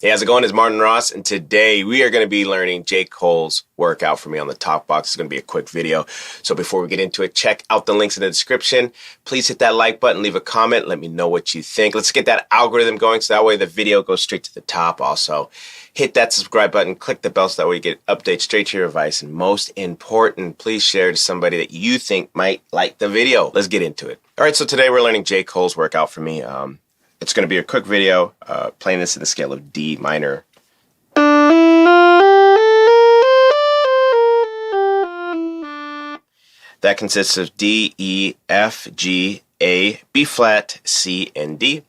Hey, how's it going? It's Martin Ross, and today we are going to be learning J. Cole's Workout for Me on the talkbox. It's going to be a quick video. So before we get into it, check out the links in the description. Please hit that like button, leave a comment, let me know what you think. Let's get that algorithm going so that way the video goes straight to the top. Also, hit that subscribe button, click the bell so that way you get updates straight to your device. And most important, please share to somebody that you think might like the video. Let's get into it. All right, so today we're learning J. Cole's Workout for Me. It's going to be a quick video, playing this in the scale of D minor. That consists of D, E, F, G, A, B flat, C, and D.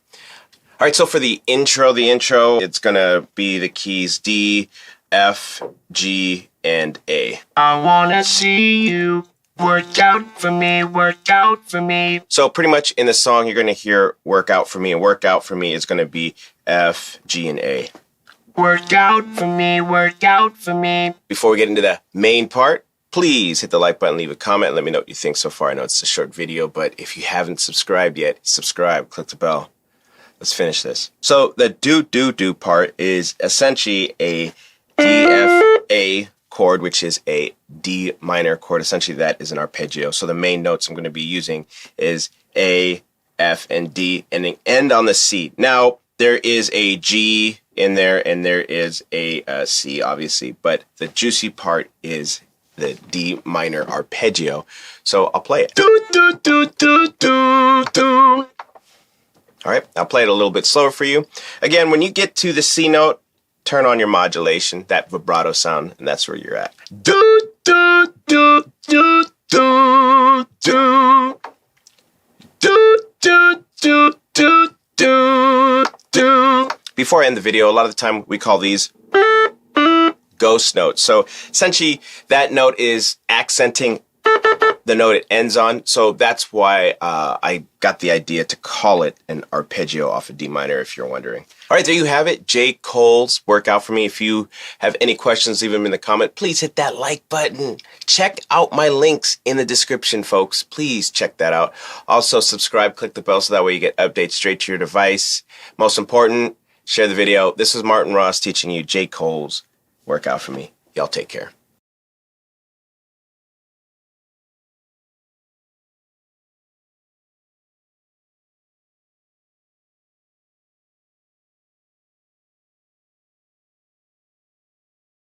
All right, so for the intro, it's going to be the keys D, F, G, and A. I want to see you. Work out for me, work out for me. So pretty much in the song, you're going to hear work out for me, and work out for me is going to be F, G, and A. Work out for me, work out for me. Before we get into the main part, please hit the like button, leave a comment, and let me know what you think so far. I know it's a short video, but if you haven't subscribed yet, subscribe, click the bell. Let's finish this. So the do part is essentially a D, F, A chord, which is a D minor chord. Essentially, that is an arpeggio. So the main notes I'm going to be using is A, F, and D, and then end on the C. Now, there is a G in there, and there is a C, obviously, but the juicy part is the D minor arpeggio. So I'll play it. All right, I'll play it a little bit slower for you. Again, when you get to the C note, turn on your modulation, that vibrato sound, and that's where you're at. Before I end the video, a lot of the time we call these ghost notes. So essentially, that note is accenting the note it ends on. So that's why I got the idea to call it an arpeggio off of D minor, if you're wondering. All right, there you have it. J. Cole's Workout for Me. If you have any questions, leave them in the comment. Please hit that like button. Check out my links in the description, folks. Please check that out. Also, subscribe, click the bell so that way you get updates straight to your device. Most important, share the video. This is Martin Ross teaching you J. Cole's Workout for Me. Y'all take care.